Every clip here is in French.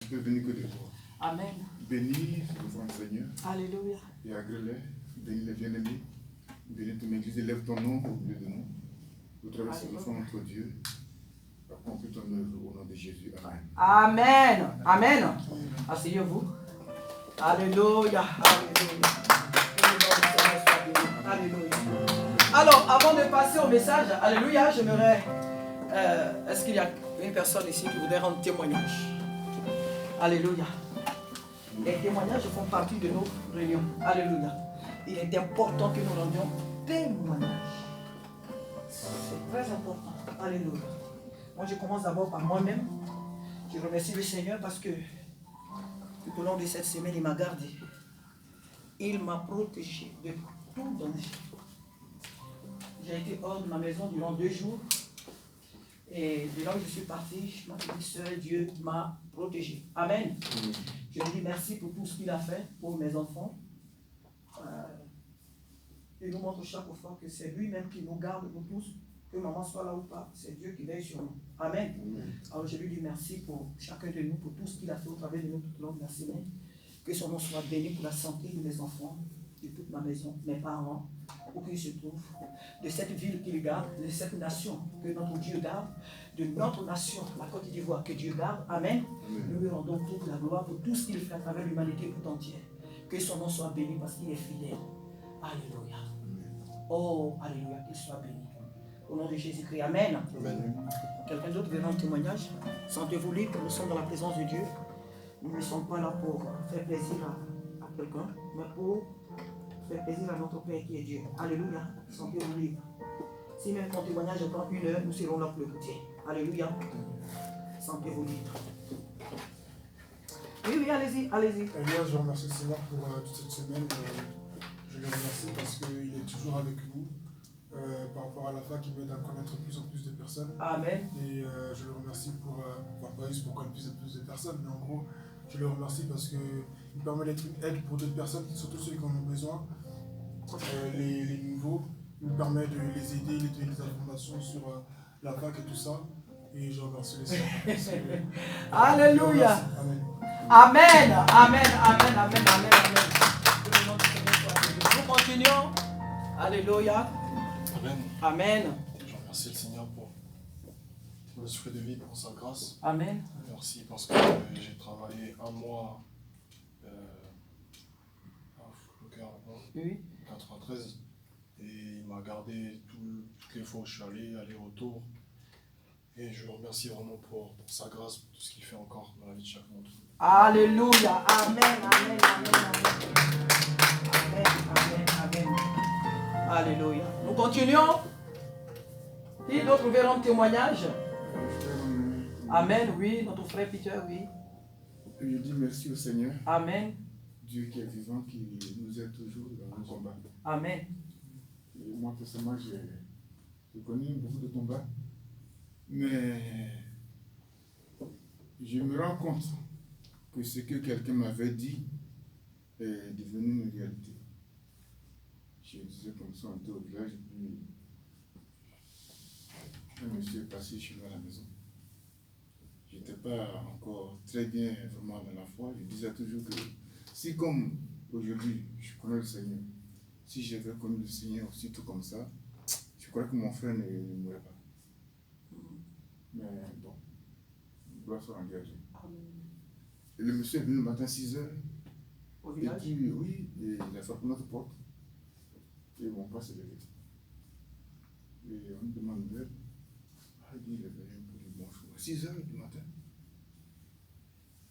Je peux venir que de toi. Amen. Bénis le frère Seigneur. Alléluia. Et agrée-les. Bénis les bien-aimés. Bénis ton église. Élève ton nom au milieu de nous. Au travers de nous, notre Dieu. Accomplis ton œuvre au nom de Jésus. Amen. Amen. Amen. Asseyez-vous. Alléluia. Alléluia. Alléluia. Alors, avant de passer au message, alléluia, j'aimerais. Est-ce qu'il y a une personne ici qui voudrait rendre témoignage? Alléluia. Les témoignages font partie de nos réunions. Alléluia. Il est important que nous rendions témoignage. C'est très important. Alléluia. Moi, je commence d'abord par moi-même. Je remercie le Seigneur parce que tout au long de cette semaine, il m'a gardé. Il m'a protégé de tout danger. J'ai été hors de ma maison durant 2 jours. Et de là où je suis parti, je m'appelle seul, Dieu m'a protégé. Amen. Je lui dis merci pour tout ce qu'il a fait pour mes enfants. Il nous montre chaque fois que c'est lui-même qui nous garde, nous tous, que maman soit là ou pas, c'est Dieu qui veille sur nous. Amen. Alors je lui dis merci pour chacun de nous, pour tout ce qu'il a fait au travers de nous tout au long de la semaine. Que son nom soit béni pour la santé de mes enfants, de toute ma maison, mes parents, où qu'ils se trouvent, de cette ville qu'il garde, de cette nation que notre Dieu garde, de notre nation, la Côte d'Ivoire, que Dieu garde. Amen. Nous lui rendons toute la gloire pour tout ce qu'il fait à travers l'humanité tout entière. Que son nom soit béni parce qu'il est fidèle. Alléluia. Oh, alléluia, qu'il soit béni. Au nom de Jésus-Christ, amen. Amen. Quelqu'un d'autre veut rendre témoignage? Sentez-vous libre, nous sommes dans la présence de Dieu. Nous ne sommes pas là pour faire plaisir à quelqu'un, mais pour faire plaisir à notre Père qui est Dieu. Alléluia. Sentez-vous libre. Si même ton témoignage prend 1 heure, nous serons là pour l'écouter. Alléluia. Sentez-vous libre. Oui, allez-y, allez-y. Moi, je remercie le Seigneur pour toute cette semaine. Je le remercie parce qu'il est toujours avec nous par rapport à la fac, il m'aide à connaître de plus en plus de personnes. Amen. Et je le remercie pas juste pour connaître plus de personnes, mais en gros, je le remercie parce qu'il permet d'être une aide pour d'autres personnes, surtout ceux qui en ont besoin, les nouveaux. Il me permet de les aider, de donner des informations sur la fac et tout ça. Et je remercie le Seigneur. Alléluia. Amen. Amen. Amen. Amen. Amen. Amen. Amen. Nous continuons. Alléluia. Amen. Amen. Je remercie le Seigneur pour le souffle de vie, pour sa grâce. Amen. Merci parce que j'ai travaillé 1 mois au cœur Oui. 93 et il m'a gardé toutes les fois où je suis allé, aller-retour. Et je le remercie vraiment pour sa grâce, pour tout ce qu'il fait encore dans la vie de chacun d'entre nous. Alléluia. Amen. Amen. Amen. Amen. Amen. Amen. Alléluia. Nous continuons. Qui d'autre veut rendre témoignage? Amen. Oui, notre frère Peter, oui. Je dis merci au Seigneur. Amen. Dieu qui est vivant, qui nous aide toujours dans nos combats. Amen. Et moi, personnellement, j'ai connu beaucoup de combats. Mais je me rends compte que ce que quelqu'un m'avait dit est devenu une réalité. Je disais comme ça, on était au village, et puis un monsieur est passé chez moi à la maison. Je n'étais pas encore très bien vraiment dans la foi. Je disais toujours que si comme aujourd'hui je connais le Seigneur, si j'avais connu le Seigneur aussi tout comme ça, je crois que mon frère ne mourrait pas. Mais bon, gloire soit rendue à Dieu. Et le monsieur est venu le matin à 6 h. Au village? Et puis, oui, et il a frappé notre porte. Et mon père s'est levé. Et on me demande de l'aide. Ah, il dit, il est venu pour dire bonjour. À 6 h du matin.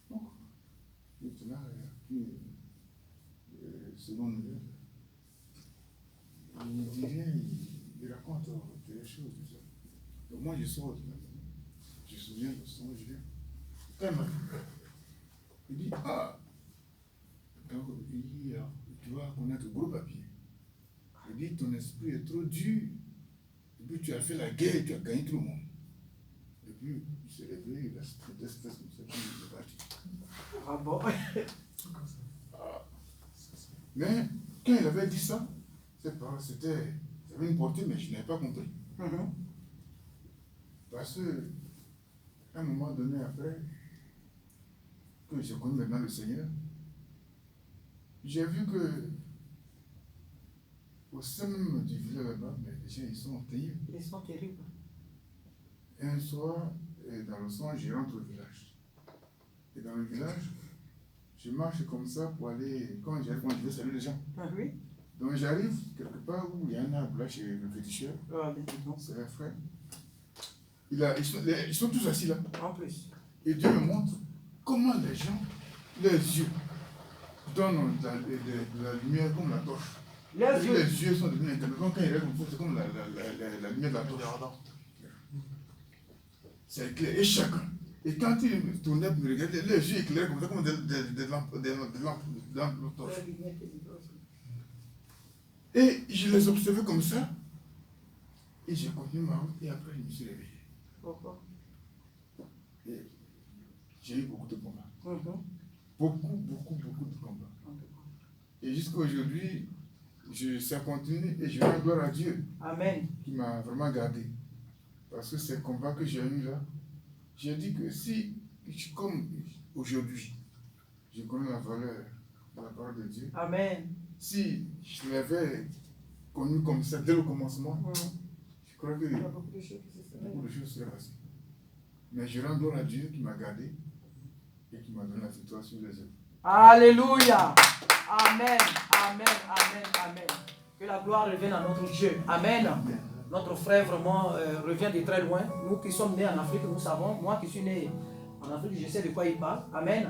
Bon. Il était là, puis, seconde nouvelle. Il vient, il raconte des choses, tout ça. Donc moi, je sors de la maison. Je me souviens de son, je viens. Quand il m'a vu, il dit, ah, donc, il dit, tu vas connaître le gros papier. Il dit, ton esprit est trop dur. Et puis tu as fait la guerre et tu as gagné tout le monde. Et puis, il s'est levé, il a traité ce comme ça, puis il est parti. Ah bon? Mais quand il avait dit ça, cette parole, ça avait une portée, mais je n'avais pas compris. Parce qu'à un moment donné après, que j'ai connu maintenant le Seigneur, j'ai vu que au sein même du village là-bas, mais les gens ils sont terribles. Ils sont terribles. Un soir, dans le soir, je rentre au village. Et dans le village, je marche comme ça pour aller, quand j'arrive, quand je vais saluer les gens. Ah oui? Donc j'arrive quelque part où il y a un arbre là chez le féticheur, Ah, bien sûr. c'est un frère. Ils sont tous assis là. En plus. Et Dieu me montre comment les gens, leurs yeux, donnent la lumière comme la torche. Les yeux. Les yeux sont devenus incandescents. Quand ils regardent comme ça, c'est comme la lumière de la torche. C'est clair. Et chacun. Et quand il tournait pour me regarder, les yeux éclairaient comme ça, comme des lampes de torche. Et je les observais comme ça. Et j'ai continué ma route. Et après, je me suis réveillé. Pourquoi? Et j'ai eu beaucoup de combats. Mhm. Beaucoup de combats. Et jusqu'à aujourd'hui, ça continue et je rends gloire à Dieu Amen. qui m'a vraiment gardé. Parce que ces combats que j'ai eu là, j'ai dit que si, comme aujourd'hui, je connais la valeur de la parole de Dieu, Amen. si je l'avais connu comme ça dès le commencement, Mhm. je crois que Il y a beaucoup de choses qui se seraient. beaucoup de choses seraient passées. Mais je rends gloire à Dieu qui m'a gardé et qui m'a donné la victoire sur les autres. Alléluia. Amen. Amen. Amen. Amen. Que la gloire revienne à notre Dieu. Amen. Notre frère vraiment revient de très loin. Nous qui sommes nés en Afrique, nous savons. Moi qui suis né en Afrique, je sais de quoi il parle. Amen.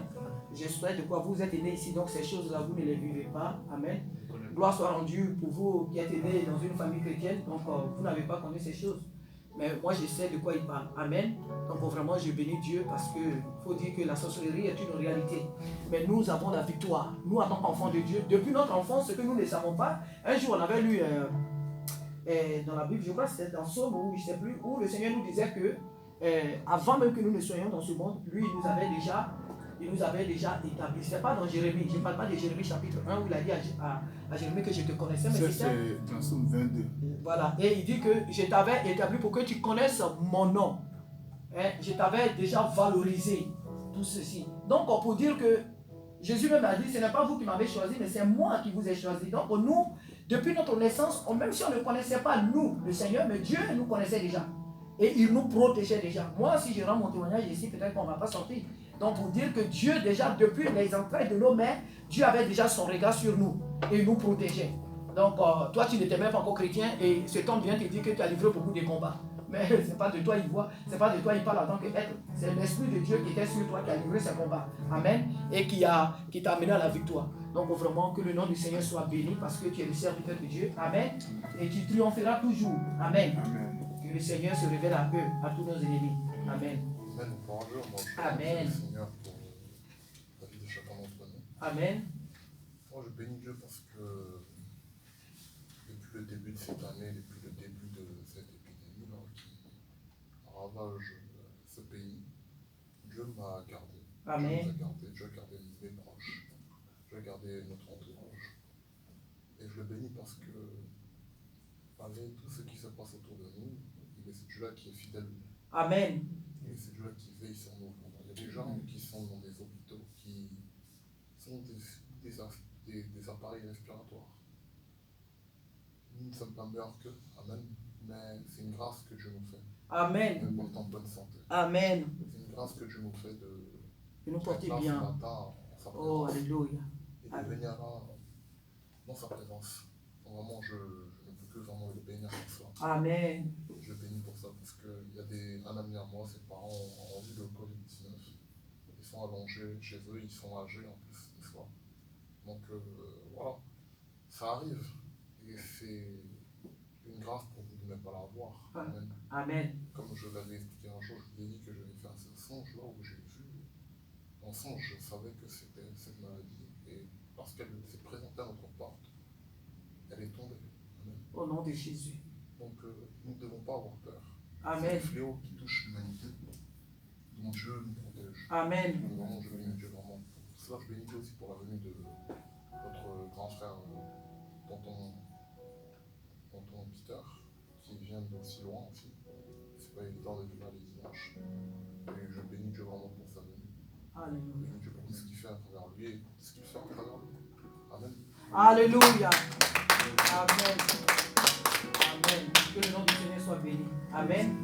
J'espère de quoi vous êtes nés ici. Donc ces choses-là, vous ne les vivez pas. Amen. Gloire soit rendue pour vous qui êtes nés dans une famille chrétienne. Donc vous n'avez pas connu ces choses. Mais moi, je sais de quoi il parle. Amen. Donc vraiment, je bénis Dieu parce qu'il faut dire que la sorcellerie est une réalité. Mais nous avons la victoire. Nous, en tant qu'enfants de Dieu, depuis notre enfance, ce que nous ne savons pas, un jour, on avait lu dans la Bible, je crois que c'était dans Somme, ou je ne sais plus, où le Seigneur nous disait que avant même que nous ne soyons dans ce monde, lui, il nous avait déjà établi. Ce n'est pas dans Jérémie, je ne parle pas de Jérémie chapitre 1 où il a dit à Jérémie que je te connaissais, mais Ça, c'est dans Somme 22. voilà, et il dit que je t'avais établi pour que tu connaisses mon nom. Hein? Je t'avais déjà valorisé tout ceci. Donc, pour dire que Jésus même a dit, ce n'est pas vous qui m'avez choisi, mais c'est moi qui vous ai choisi. Donc, nous, depuis notre naissance, même si on ne connaissait pas nous, le Seigneur, mais Dieu nous connaissait déjà. Et il nous protégeait déjà. Moi, si je rends mon témoignage ici, peut-être qu'on ne va pas sortir. Donc, pour dire que Dieu, déjà, depuis les entrailles de nos mères, Dieu avait déjà son regard sur nous et il nous protégeait. Donc, toi, tu n'étais même pas encore chrétien et cet homme vient te dire que tu as livré beaucoup de combats. Mais ce n'est pas de toi il voit, ce n'est pas de toi il parle en tant qu'être. C'est l'Esprit de Dieu qui était sur toi qui a livré ce combat. Amen. Et qui t'a amené à la victoire. Donc, vraiment, que le nom du Seigneur soit béni parce que tu es le serviteur de Dieu. Amen. Et tu triompheras toujours. Amen. Amen. Que le Seigneur se révèle à eux, à tous nos ennemis. Amen. Amen. Bonjour, moi je Amen. le Seigneur pour la vie de chacun d'entre nous. Amen. Moi je bénis Dieu parce que depuis le début de cette année, depuis le début de cette épidémie là, qui ravage ce pays, Dieu m'a gardé. Amen. Dieu a gardé mes proches. Dieu a gardé notre entourage. Et je le bénis parce que malgré tout ce qui se passe autour de nous, il est ce Dieu-là qui est fidèle. Amen. Et c'est Dieu qui veille sur nous. Il y a des gens qui sont dans des hôpitaux, qui sont des appareils respiratoires. Nous ne sommes pas meilleurs qu'eux, amen. Mais c'est une grâce que Dieu nous fait. Amen. De porter en bonne santé. Amen. C'est une grâce que Dieu nous fait de nous porter là ce bien. matin en sa Oh, présence. alléluia. Et de venir là dans sa présence. Vraiment, je ne peux que vraiment le bénir pour ça. Amen. Je le bénis pour ça parce qu'il y a un ami à moi, ses parents ont eu le Covid-19. Ils sont allongés chez eux, ils sont âgés en plus des fois. Donc voilà, ça arrive. Et c'est une grâce pour vous de ne pas l'avoir. Amen. Amen. Comme je l'avais expliqué un jour, je vous ai dit que j'avais fait un songe là où j'ai vu. En songe, je savais que c'était cette maladie. Et parce qu'elle s'est présentée à notre porte, elle est tombée. Amen. Au nom de Jésus. Donc nous ne devons pas avoir peur. Amen. C'est un fléau qui touche l'humanité, dont Dieu nous protège. Amen. Donc vraiment, je bénis Dieu vraiment. Pour cela, je bénis Dieu aussi pour la venue de votre grand frère, tonton Peter, qui vient d'aussi loin aussi. C'est pas évident d'être là les dimanches. Et je bénis Dieu vraiment pour sa venue. Alléluia. Que Dieu bénisse ce qu'il fait à travers lui et ce qu'il fait à travers nous. Amen. Alléluia. Amen. Amen. Que le nom du Seigneur soit béni. Amen.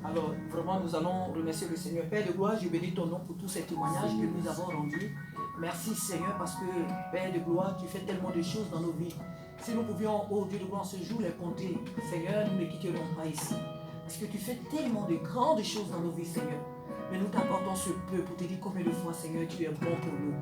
Alors, vraiment, nous allons remercier le Seigneur. Père de gloire, je bénis ton nom pour tous ces témoignages que nous avons rendus. Merci Seigneur parce que, Père de gloire, tu fais tellement de choses dans nos vies. Si nous pouvions, oh Dieu de gloire, ce jour les compter, Seigneur, nous ne quitterons pas ici. Parce que tu fais tellement de grandes choses dans nos vies, Seigneur. Mais nous t'apportons ce peu pour te dire combien de fois, Seigneur, tu es bon pour nous.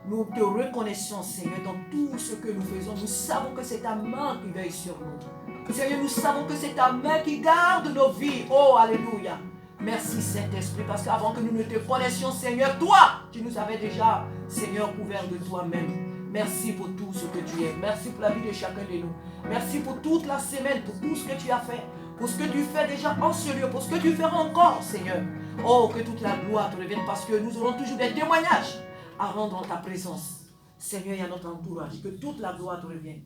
Nous te reconnaissons, Seigneur, dans tout ce que nous faisons. Nous savons que c'est ta main qui veille sur nous. Seigneur, nous savons que c'est ta main qui garde nos vies. Oh, alléluia. Merci, Saint-Esprit, parce qu'avant que nous ne te connaissions, Seigneur, toi, tu nous avais déjà, Seigneur, couvert de toi-même. Merci pour tout ce que tu es. Merci pour la vie de chacun de nous. Merci pour toute la semaine, pour tout ce que tu as fait, pour ce que tu fais déjà en ce lieu, pour ce que tu feras encore, Seigneur. Oh, que toute la gloire te revienne, parce que nous aurons toujours des témoignages à rendre en ta présence. Seigneur, et à notre entourage, que toute la gloire te revienne.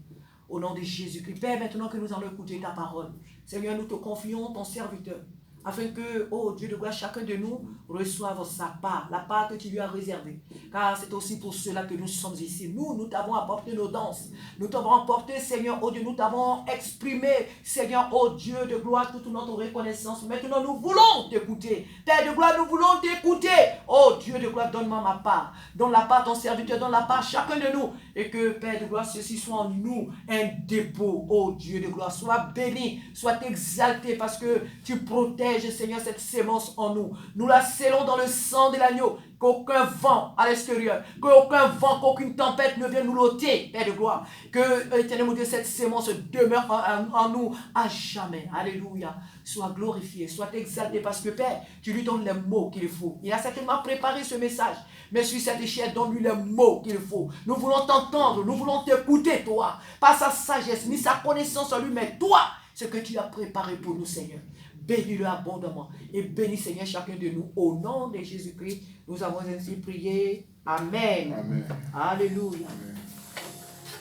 Au nom de Jésus-Christ, Père, maintenant que nous allons écouter ta parole, Seigneur, nous te confions ton serviteur, afin que, oh Dieu de gloire, chacun de nous reçoive sa part, la part que tu lui as réservée. Car c'est aussi pour cela que nous sommes ici. Nous t'avons apporté nos danses. Nous t'avons apporté, Seigneur, oh Dieu, nous t'avons exprimé, Seigneur, oh Dieu de gloire, toute notre reconnaissance. Maintenant, nous voulons t'écouter. Père de gloire, nous voulons t'écouter. Oh Dieu de gloire, donne-moi ma part. Donne la part à ton serviteur, donne la part à chacun de nous. Et que, Père de gloire, ceci soit en nous un dépôt. Oh Dieu de gloire, sois béni, sois exalté parce que tu protèges, Seigneur, cette sémence en nous. Nous la scellons dans le sang de l'agneau. Qu'aucun vent à l'extérieur, qu'aucun vent, qu'aucune tempête ne vienne nous l'ôter, Père de gloire. Que, éternel mon Dieu, cette sémence demeure en nous à jamais. Alléluia. Sois glorifié, sois exalté parce que, Père, tu lui donnes les mots qu'il faut. Il a certainement préparé ce message. Mais sur cette échelle, donne-lui les mots qu'il faut. Nous voulons t'entendre, nous voulons t'écouter, toi. Pas sa sagesse, ni sa connaissance en lui, mais toi, ce que tu as préparé pour nous, Seigneur. Bénis-le abondamment. Et bénis, Seigneur, chacun de nous. Au nom de Jésus-Christ, nous avons ainsi prié. Amen. Amen. Alléluia. Amen.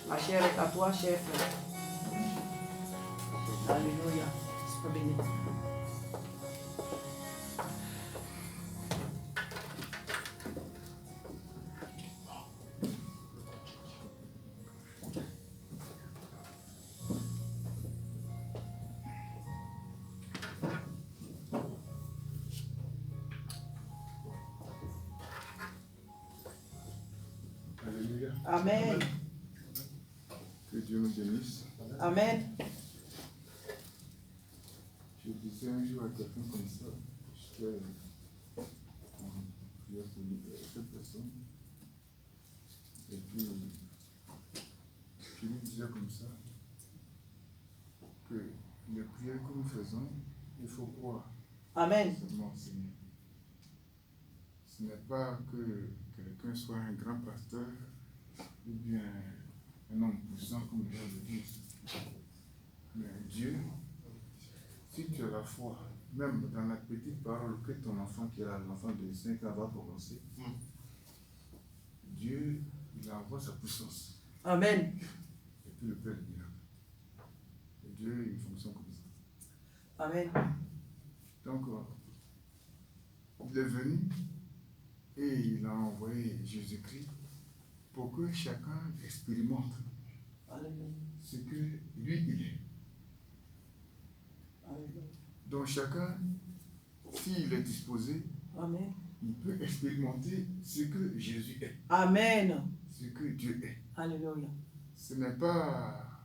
La chair est à toi, cher frère. Alléluia. Sois béni. Alléluia. Amen. Que Dieu nous bénisse. Amen. Je disais un jour à quelqu'un comme ça, j'étais en prière pour cette personne, et puis je lui disais comme ça, que les prières que nous faisons, il faut croire Amen. seulement au Seigneur. Ce n'est pas que quelqu'un soit un grand pasteur ou bien un homme puissant comme les gens le disent. Mais Dieu, si tu as la foi, même dans la petite parole que ton enfant, qui est l'enfant de 5 ans, va prononcer, Dieu, il envoie sa puissance. Amen. Et puis le Père le miracle. Et Dieu, il fonctionne comme ça. Amen. Donc, il est venu et il a envoyé Jésus-Christ pour que chacun expérimente Alléluia. ce que lui, il est. Alléluia. Donc chacun, s'il est disposé, Amen. il peut expérimenter ce que Jésus est, Amen. ce que Dieu est. Alléluia. Ce n'est pas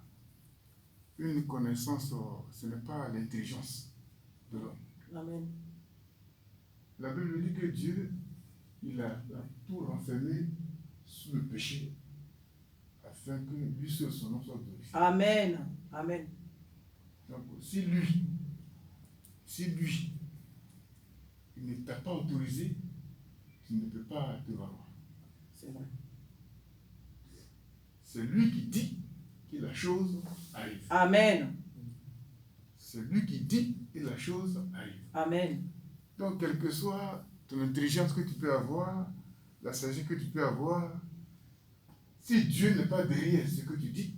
une connaissance, ce n'est pas l'intelligence de l'homme. Amen. La Bible dit que Dieu, il a tout renfermé sous le péché, afin que lui seul son nom soit glorifié. Amen. Amen. Donc, si lui, il ne t'a pas autorisé, tu ne peux pas te valoir. C'est vrai. C'est lui qui dit que la chose arrive. Amen. C'est lui qui dit que la chose arrive. Amen. Donc, quelle que soit ton intelligence que tu peux avoir, la sagesse que tu peux avoir, si Dieu n'est pas derrière ce que tu dis,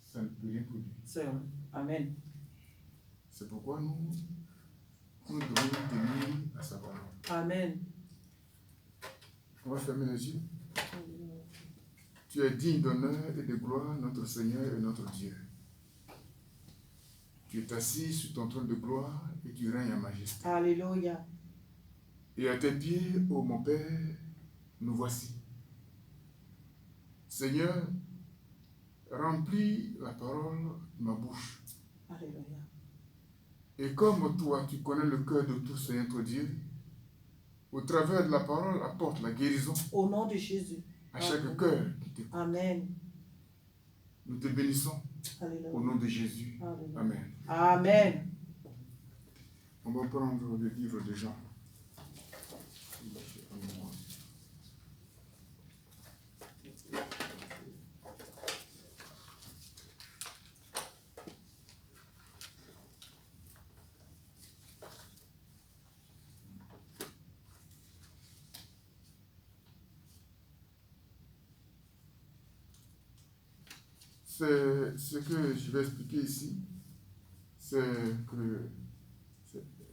ça ne peut rien produire. C'est vrai. Amen. C'est pourquoi nous devons nous tenir à sa parole. Amen. On va fermer les yeux. Tu es digne d'honneur et de gloire, notre Seigneur et notre Dieu. Tu es assis sur ton trône de gloire et tu règnes en majesté. Alléluia. Et à tes pieds, ô mon Père, nous voici. Seigneur, remplis la parole de ma bouche. Alléluia. Et comme toi, tu connais le cœur de tout, Seigneur notre Dieu, au travers de la parole, apporte la guérison Au nom de Jésus. à chaque Amen. cœur qui t'écoute. Amen. Nous te bénissons Alléluia. au nom de Jésus. Alléluia. Amen. Amen. On va prendre le livre de Jean. Ce que je vais expliquer ici, c'est que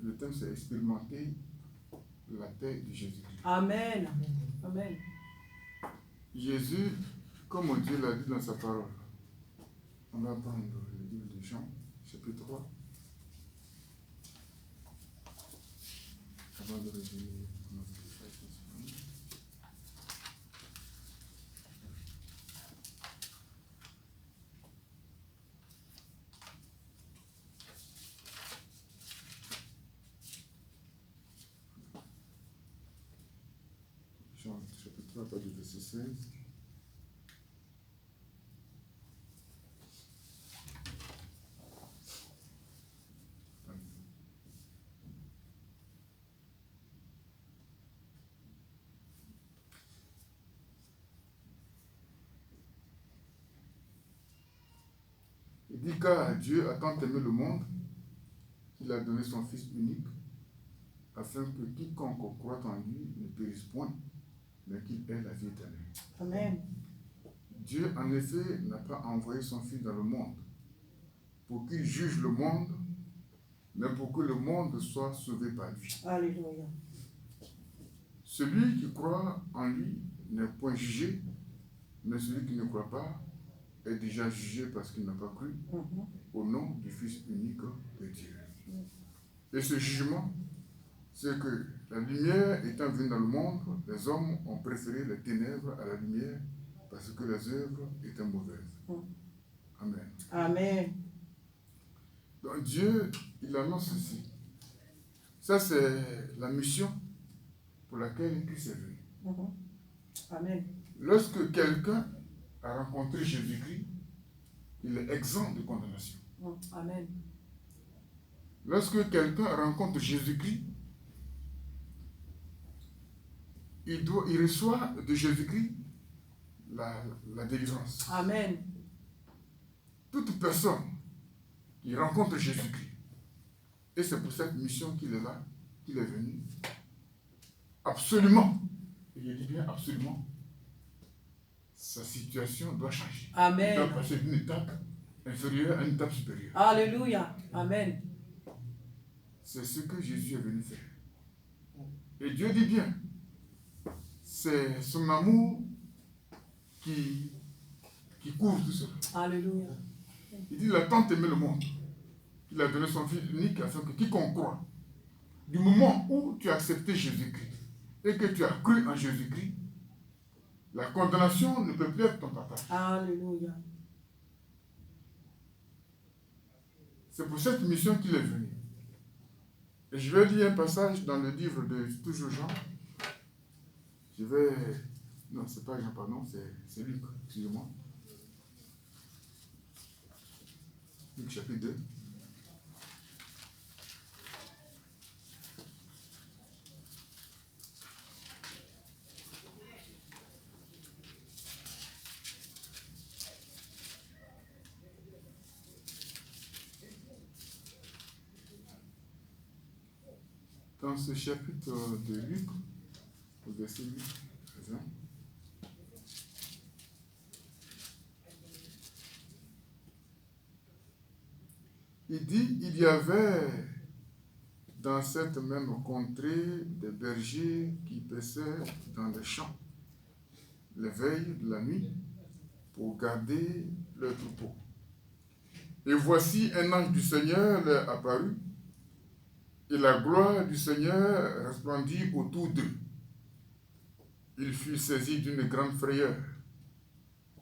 le thème c'est expérimenter la paix de Jésus-Christ. Amen. Amen. Jésus, comme Dieu l'a dit dans sa parole, on va prendre le livre de Jean, chapitre 3, avant de résumer notre message. Jean, chapitre 3, page verset 16. Il dit car Dieu a tant aimé le monde qu'il a donné son Fils unique, afin que quiconque croit en lui ne périsse point, mais qu'il ait la vie éternelle. Amen. Dieu, en effet, n'a pas envoyé son Fils dans le monde pour qu'il juge le monde, mais pour que le monde soit sauvé par lui. Alléluia. Celui qui croit en lui n'est point jugé, mais celui qui ne croit pas est déjà jugé parce qu'il n'a pas cru au nom du Fils unique de Dieu. Et ce jugement, c'est que la lumière étant venue dans le monde, les hommes ont préféré les ténèbres à la lumière parce que les œuvres étaient mauvaises. Amen. Amen. Donc Dieu, il annonce ceci. Ça, c'est la mission pour laquelle Christ est venu. Amen. Lorsque quelqu'un a rencontré Jésus-Christ, il est exempt de condamnation. Amen. Lorsque quelqu'un rencontre Jésus-Christ, il reçoit de Jésus-Christ la délivrance. Amen. Toute personne qui rencontre Jésus-Christ, et c'est pour cette mission qu'il est là, qu'il est venu, absolument, et je dis bien absolument, sa situation doit changer. Amen. Il doit passer d'une étape inférieure à une étape supérieure. Alléluia. Amen. C'est ce que Jésus est venu faire. Et Dieu dit bien, c'est son amour qui couvre tout cela. Alléluia. Il dit, il a tant aimé le monde, qu'il a donné son Fils unique afin que quiconque croit, du moment où tu as accepté Jésus-Christ et que tu as cru en Jésus-Christ, la condamnation ne peut plus être ton partage. Alléluia. C'est pour cette mission qu'il est venu. Et je vais lire un passage dans le livre de toujours Jean. Non, c'est pas Jean, pardon, c'est Luc, excusez-moi. Luc chapitre 2. Dans ce chapitre de Luc, au verset 8, 20, il dit, il y avait dans cette même contrée des bergers qui paissaient dans les champs les veilles de la nuit pour garder leur troupeau. Et voici un ange du Seigneur leur apparut, et la gloire du Seigneur resplendit autour d'eux. Ils furent saisis d'une grande frayeur.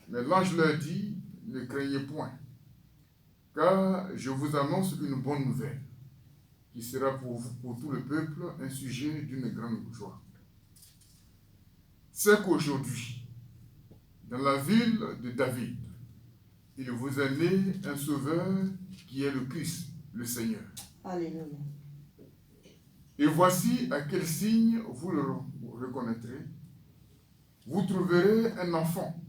Mais l'ange leur dit, ne craignez point, car je vous annonce une bonne nouvelle, qui sera pour vous, pour tout le peuple, un sujet d'une grande joie. C'est qu'aujourd'hui, dans la ville de David, il vous est né un sauveur qui est le Christ, le Seigneur. Alléluia. Et voici à quel signe vous le reconnaîtrez. Vous trouverez un enfant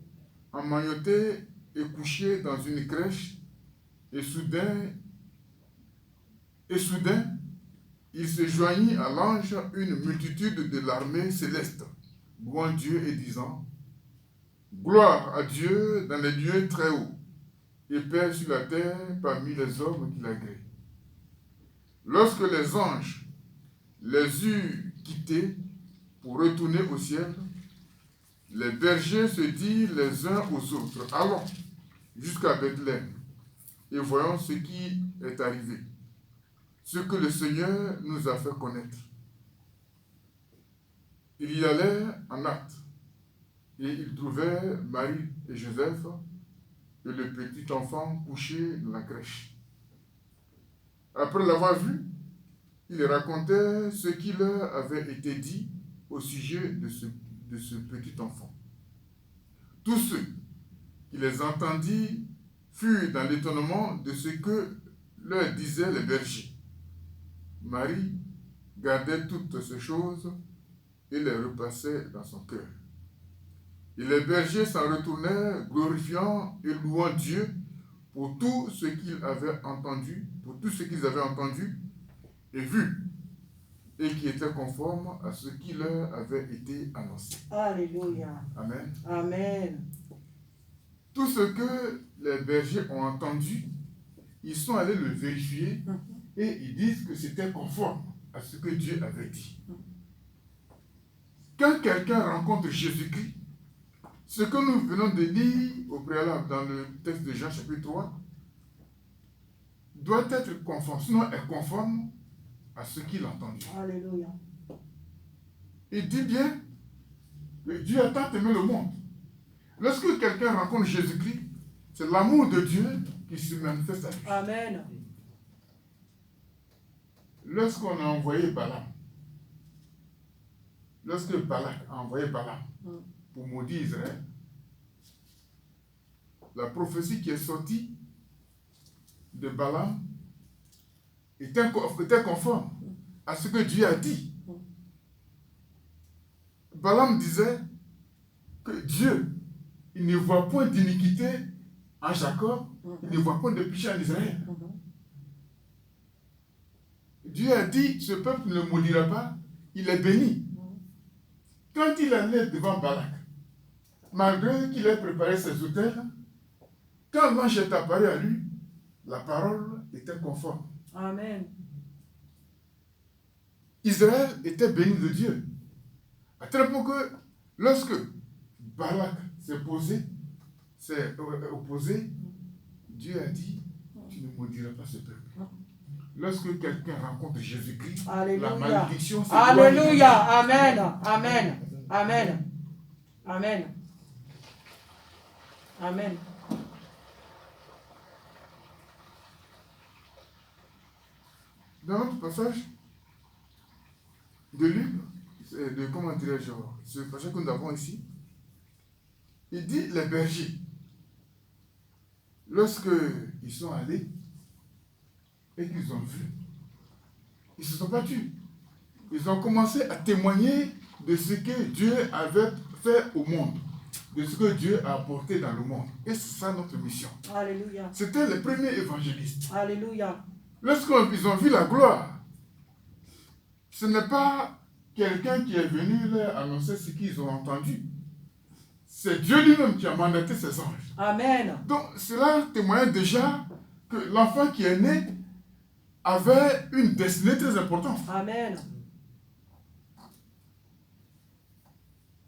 emmailloté et couché dans une crèche, et soudain, il se joignit à l'ange une multitude de l'armée céleste, louant Dieu et disant, gloire à Dieu dans les lieux très hauts, et paix sur la terre parmi les hommes qu'il agrée. Lorsque les anges les eurent quittés pour retourner au ciel, les bergers se dirent les uns aux autres, allons jusqu'à Bethléem et voyons ce qui est arrivé, ce que le Seigneur nous a fait connaître. Ils y allèrent en hâte, et ils trouvèrent Marie et Joseph et le petit enfant couché dans la crèche. Après l'avoir vu, ils racontaient ce qui leur avait été dit au sujet de ce petit enfant. Tous ceux qui les entendirent furent dans l'étonnement de ce que leur disaient les bergers. Marie gardait toutes ces choses et les repassait dans son cœur. Et les bergers s'en retournèrent, glorifiant et louant Dieu pour tout ce qu'ils avaient entendu, et vu, et qui était conforme à ce qui leur avait été annoncé. Alléluia. Amen. Amen. Tout ce que les bergers ont entendu, ils sont allés le vérifier et ils disent que c'était conforme à ce que Dieu avait dit. Quand quelqu'un rencontre Jésus-Christ, ce que nous venons de lire au préalable dans le texte de Jean chapitre 3 doit être conforme, sinon est conforme à ce qu'il a entendu. Alléluia. Il dit bien que Dieu a tant aimé le monde. Lorsque quelqu'un rencontre Jésus-Christ, c'est l'amour de Dieu qui se manifeste à lui. Amen. Lorsqu'on a envoyé Balaam, lorsque Balak a envoyé Balaam pour maudire Israël, la prophétie qui est sortie de Balaam était conforme à ce que Dieu a dit. Balaam disait que Dieu, il ne voit point d'iniquité en Jacob, il ne voit point de péché en Israël. Dieu a dit, ce peuple ne maudira pas, il est béni. Quand il allait devant Balak, malgré qu'il ait préparé ses autels, quand l'ange est apparu à lui, la parole était conforme. Amen. Israël était béni de Dieu. À tel point que lorsque Balak s'est opposé, Dieu a dit, tu ne maudiras pas ce peuple. Lorsque quelqu'un rencontre Jésus-Christ, la malédiction c'est Alléluia. Amen. Amen. Amen. Amen. Amen. Dans notre passage de Luc, comment dirais-je, ce passage que nous avons ici, il dit les bergers, lorsqu'ils sont allés et qu'ils ont vu, ils se sont battus. Ils ont commencé à témoigner de ce que Dieu avait fait au monde, de ce que Dieu a apporté dans le monde. Et c'est ça notre mission. Alléluia. C'était les premiers évangélistes. Alléluia. Lorsqu'ils ont vu la gloire, ce n'est pas quelqu'un qui est venu leur annoncer ce qu'ils ont entendu. C'est Dieu lui-même qui a mandaté ses anges. Amen. Donc cela témoigne déjà que l'enfant qui est né avait une destinée très importante. Amen.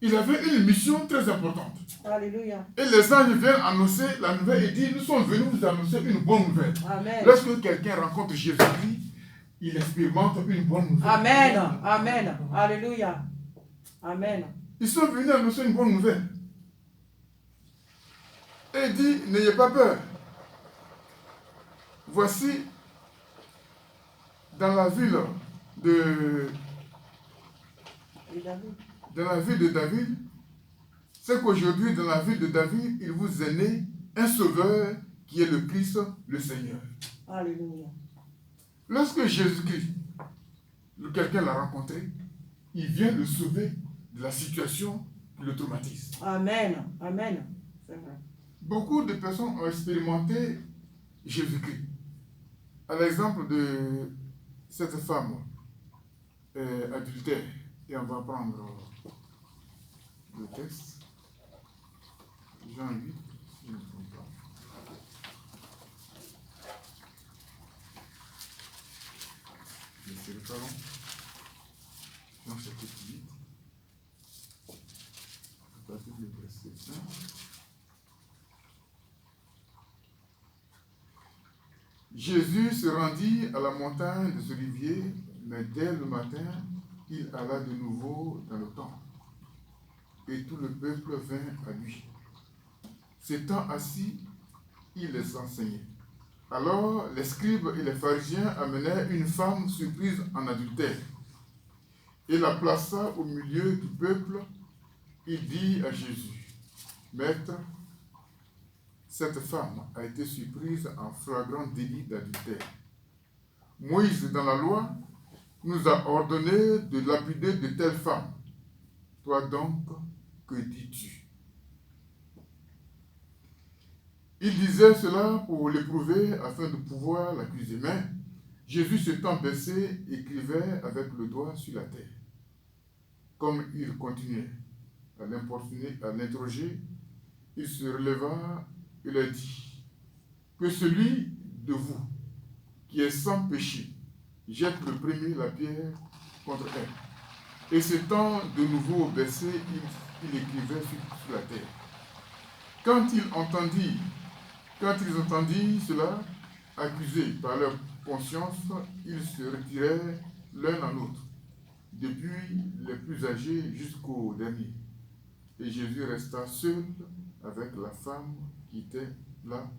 il avait une mission très importante. Alléluia. Et les anges viennent annoncer la nouvelle et disent, nous sommes venus vous annoncer une bonne nouvelle. Amen. Lorsque quelqu'un rencontre Jésus-Christ, il expérimente une bonne nouvelle. Amen. Amen. Alléluia. Amen. Ils sont venus annoncer une bonne nouvelle. Et il dit, n'ayez pas peur. Voici, dans la ville de David, c'est qu'aujourd'hui, dans la ville de David, il vous est né un sauveur qui est le Christ, le Seigneur. Alléluia. Lorsque Jésus-Christ, quelqu'un l'a rencontré, il vient le sauver de la situation qui le traumatise. Amen. Amen. C'est vrai. Beaucoup de personnes ont expérimenté Jésus-Christ. À l'exemple de cette femme adultère, et on va prendre le texte, Jean 8, si je ne me trompe pas. Je ne serai pas long. Jean chapitre 8. À partir du verset 1. Jésus se rendit à la montagne de Olivier, mais dès le matin, il alla de nouveau dans le temple. Et tout le peuple vint à lui. S'étant assis, il les enseignait. Alors les scribes et les pharisiens amenèrent une femme surprise en adultère et la plaça au milieu du peuple. Il dit à Jésus, Maître, cette femme a été surprise en flagrant délit d'adultère. Moïse, dans la loi, nous a ordonné de lapider de telles femmes. Toi donc, que dis-tu? Il disait cela pour l'éprouver afin de pouvoir l'accuser. Mais Jésus s'étant baissé, écrivait avec le doigt sur la terre. Comme il continuait à l'importuner, à l'interroger, il se releva et leur dit, que celui de vous qui est sans péché jette le premier la pierre contre elle. Et s'étant de nouveau baissé, il écrivait sur la terre. Quand ils entendirent cela, accusés par leur conscience, ils se retirèrent l'un à l'autre, depuis les plus âgés jusqu'au dernier. Et Jésus resta seul avec la femme qui était là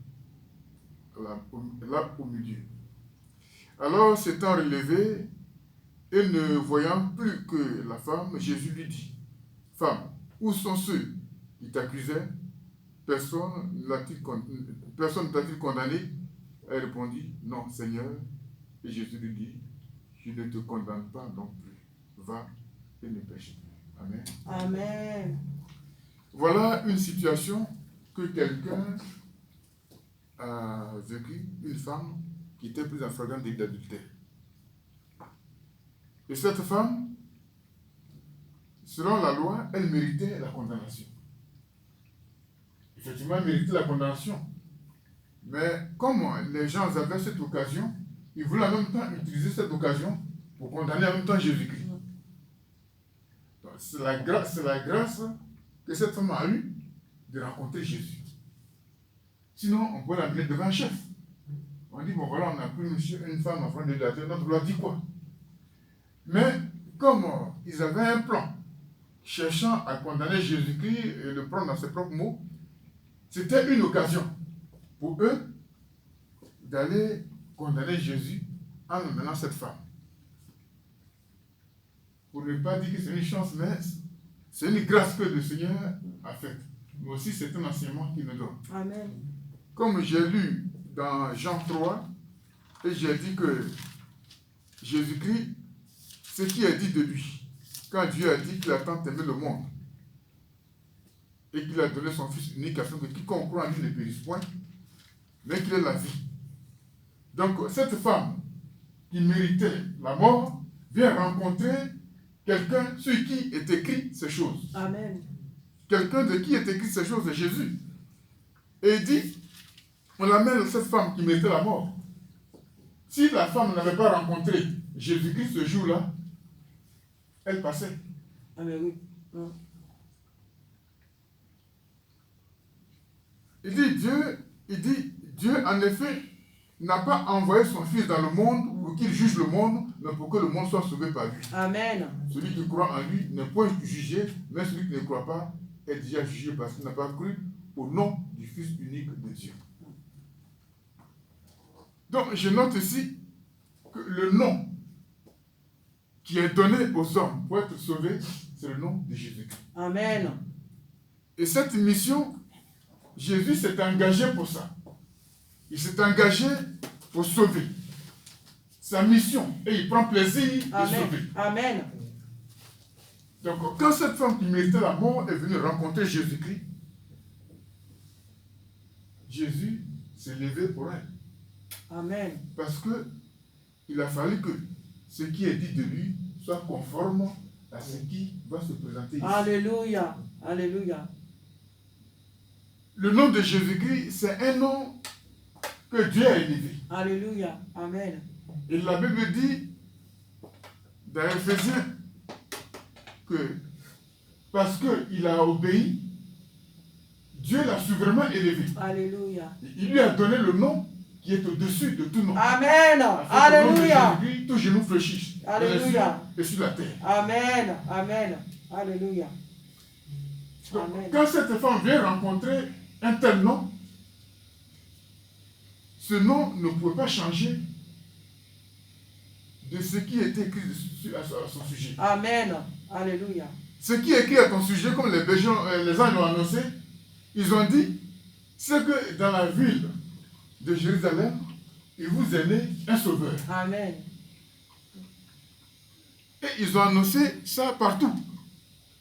au milieu. Alors, s'étant relevé et ne voyant plus que la femme, Jésus lui dit, Femme, où sont ceux qui t'accusaient? Personne ne t'a-t-il condamné? Elle répondit, Non, Seigneur. Et Jésus lui dit, Je ne te condamne pas non plus. Va et ne pêche plus. Amen. Amen. Voilà une situation que quelqu'un a vécu, une femme qui était prise en flagrant délit d'adultère. Et cette femme, selon la loi, elle méritait la condamnation. Effectivement, elle méritait la condamnation. Mais comme les gens avaient cette occasion, ils voulaient en même temps utiliser cette occasion pour condamner en même temps Jésus-Christ. C'est la grâce que cette femme a eue de rencontrer Jésus. Sinon, on peut l'amener devant un chef. On dit, bon voilà, on a pris une femme en front de la terre, notre loi dit quoi? Mais comme ils avaient un plan, cherchant à condamner Jésus-Christ et le prendre dans ses propres mots, c'était une occasion pour eux d'aller condamner Jésus en emmenant cette femme. Pour ne pas dire que c'est une chance, mais c'est une grâce que le Seigneur a faite. Mais aussi, c'est un enseignement qu'il nous donne. Amen. Comme j'ai lu dans Jean 3, et j'ai dit que Jésus-Christ, ce qui est dit de lui, quand Dieu a dit qu'il a tant aimé le monde, et qu'il a donné son Fils unique afin que quiconque croit en lui ne périsse point, mais qu'il ait la vie. Donc, cette femme qui méritait la mort vient rencontrer quelqu'un sur qui est écrit ces choses. Amen. Quelqu'un de qui est écrit ces choses, c'est Jésus. Et il dit, on amène cette femme qui méritait la mort. Si la femme n'avait pas rencontré Jésus-Christ ce jour-là, elle passait. Amen, oui. il dit, Dieu en effet n'a pas envoyé son Fils dans le monde pour qu'il juge le monde, mais pour que le monde soit sauvé par lui. Amen. Celui qui croit en lui n'est point jugé, mais celui qui ne croit pas est déjà jugé parce qu'il n'a pas cru au nom du Fils unique de Dieu. Donc je note ici que le nom qui est donné aux hommes pour être sauvés, c'est le nom de Jésus-Christ. Amen. Et cette mission, Jésus s'est engagé pour ça. Il s'est engagé pour sauver. Sa mission, et il prend plaisir de sauver. Amen. Donc, quand cette femme qui méritait la mort est venue rencontrer Jésus-Christ, Jésus s'est levé pour elle. Amen. Parce que il a fallu que ce qui est dit de lui soit conforme à ce qui va se présenter ici. Alléluia. Alléluia. Le nom de Jésus-Christ, c'est un nom que Dieu a élevé. Alléluia. Amen. Et la Bible dit, dans Éphésiens, que parce qu'il a obéi, Dieu l'a souverainement élevé. Alléluia. Il lui a donné le nom qui est au-dessus de tout nom. Amen. Afin que le nom de Alléluia. Jésus-Christ, tout genou fléchisse. Alléluia. Et sur la terre. Amen. Amen. Alléluia. Donc, Amen. quand cette femme vient rencontrer un tel nom, ce nom ne pouvait pas changer de ce qui était écrit à son sujet. Amen. Alléluia. Ce qui est écrit à ton sujet, comme les anges l'ont annoncé, ils ont dit, c'est que dans la ville de Jérusalem, il vous est né un sauveur. Amen. Et ils ont annoncé ça partout.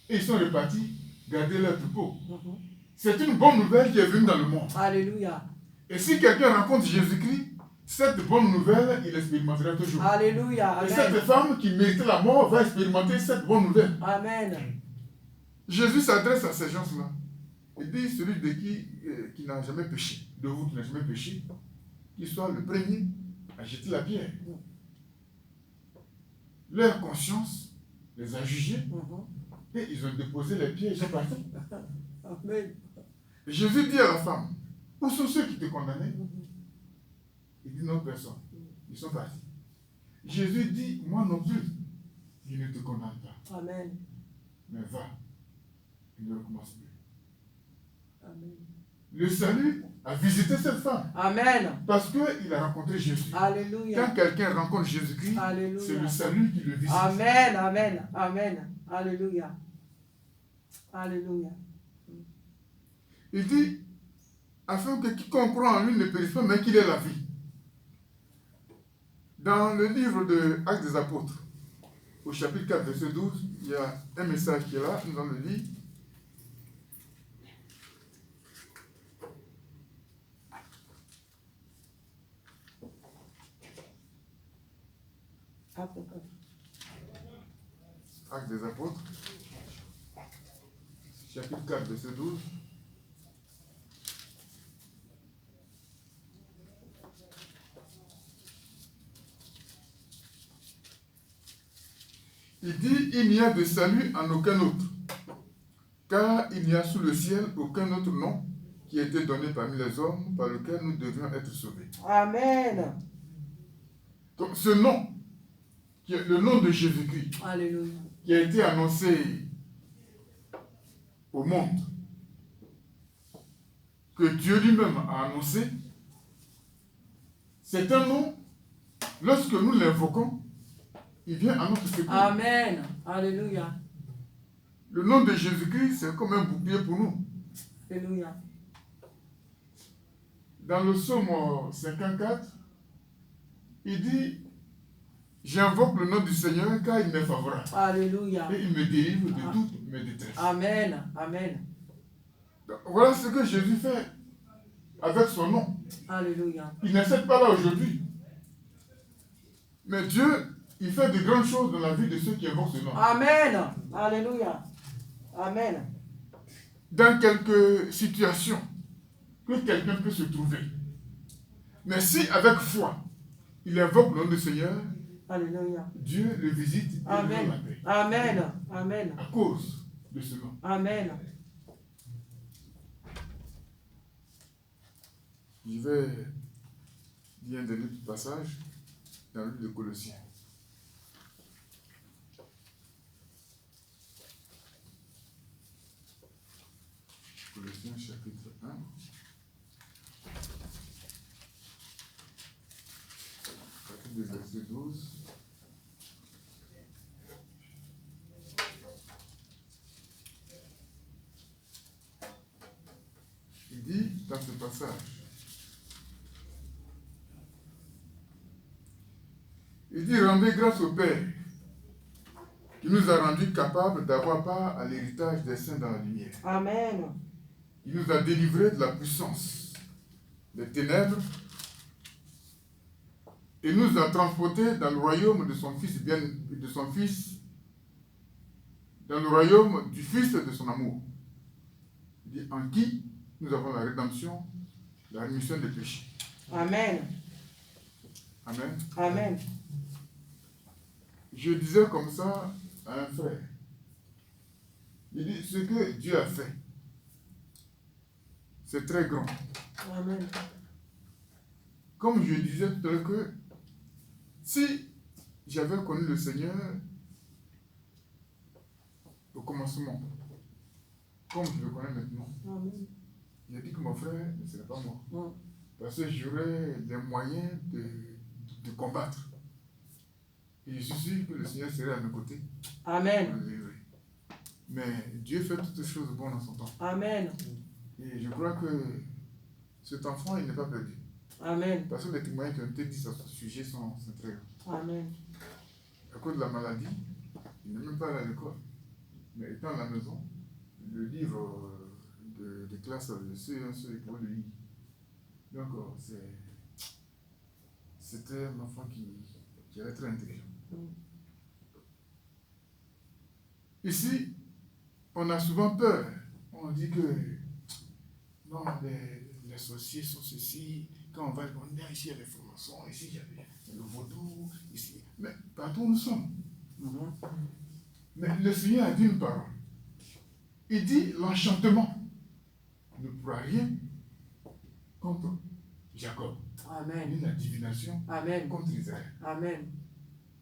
Et ils sont repartis garder leur troupeau. C'est une bonne nouvelle qui est venue dans le monde. Alléluia. Et si quelqu'un rencontre Jésus-Christ, cette bonne nouvelle, il expérimentera toujours. Alléluia. Et Amen. cette femme qui méritait la mort va expérimenter cette bonne nouvelle. Amen. Jésus s'adresse à ces gens-là. Il dit, celui de qui n'a jamais péché, de vous qui n'a jamais péché, qu'il soit le premier à jeter la pierre. Leur conscience les a jugés et ils ont déposé les pierres et ils sont partis. Amen. Et Jésus dit à la femme, où sont ceux qui te condamnaient? Il dit non, personne. Ils sont partis. Jésus dit, moi non plus, je ne te condamne pas. Amen. Mais va, il ne recommence plus. Amen. Le salut a visité cette femme. Amen. Parce qu'il a rencontré Jésus. Alléluia. Quand quelqu'un rencontre Jésus-Christ, Alléluia. c'est le salut qui le visite. Amen. Amen. Amen. Alléluia. Alléluia. Il dit, afin que quiconque croit en lui ne périsse pas, mais qu'il ait la vie. Dans le livre de Actes des Apôtres, au chapitre 4, verset 12, il y a un message qui est là, nous allons le lire. Actes des Apôtres, chapitre 4, verset 12. Il dit, il n'y a de salut en aucun autre, car il n'y a sous le ciel aucun autre nom qui a été donné parmi les hommes par lequel nous devions être sauvés. Amen. Donc ce nom, qui est le nom de Jésus-Christ, Alléluia. qui a été annoncé au monde, que Dieu lui-même a annoncé, c'est un nom, lorsque nous l'invoquons, il vient à notre secours. Amen. Alléluia. Le nom de Jésus-Christ, c'est comme un bouclier pour nous. Alléluia. Dans le psaume 54, il dit, j'invoque le nom du Seigneur car il m'est favorable. Alléluia. Et il me délivre de toutes mes détresses. Amen. Amen. Donc, voilà ce que Jésus fait avec son nom. Alléluia. Il n'est pas là aujourd'hui. Mais Dieu, il fait de grandes choses dans la vie de ceux qui invoquent ce nom. Amen. Alléluia. Amen. Dans quelques situations que quelqu'un peut se trouver. Mais si avec foi, il invoque le nom du Seigneur, Alléluia. Dieu le visite et lui donne la Amen. paix. Amen. Amen. À cause de ce nom. Amen. Je vais lire un dernier passage dans le livre de Colossiens. Colossiens chapitre 1. À partir du verset 12. Il dit dans ce passage, il dit, rendez grâce au Père qui nous a rendus capables d'avoir part à l'héritage des saints dans la lumière. Amen. Il nous a délivrés de la puissance des ténèbres et nous a transportés dans le royaume de son Fils, dans le royaume du Fils de son amour. Il dit, en qui nous avons la rédemption, la rémission des péchés. Amen. Amen. Amen. Je disais comme ça à un frère. Il dit, ce que Dieu a fait, c'est très grand. Amen. Comme je disais tout à l'heure que si j'avais connu le Seigneur au commencement, comme je le connais maintenant, Amen. il a dit que mon frère ne serait pas mort. Mm. Parce que j'aurais les moyens de combattre. Et je suis sûr que le Seigneur serait à mes côtés. Amen. Mais Dieu fait toutes choses bonnes en son temps. Amen. Et je crois que cet enfant, il n'est pas perdu. Amen. Parce que les témoignages qui ont été dits à ce sujet sont très grands. Amen. À cause de la maladie, il n'est même pas allé à l'école. Mais étant à la maison, le livre de classe de CE1, il pouvait le lire. Donc, c'était un enfant qui était très intelligent. Ici, on a souvent peur. On dit que non, les sorciers sont ceci. Quand on va dire ici, il y a les francs-maçons, ici, il y a le vaudou, ici. Mais partout où nous sommes. Mais le Seigneur a dit une parole. Il dit l'enchantement ne pourra rien contre Jacob. Amen. Ni la divination Amen. contre Israël. Amen.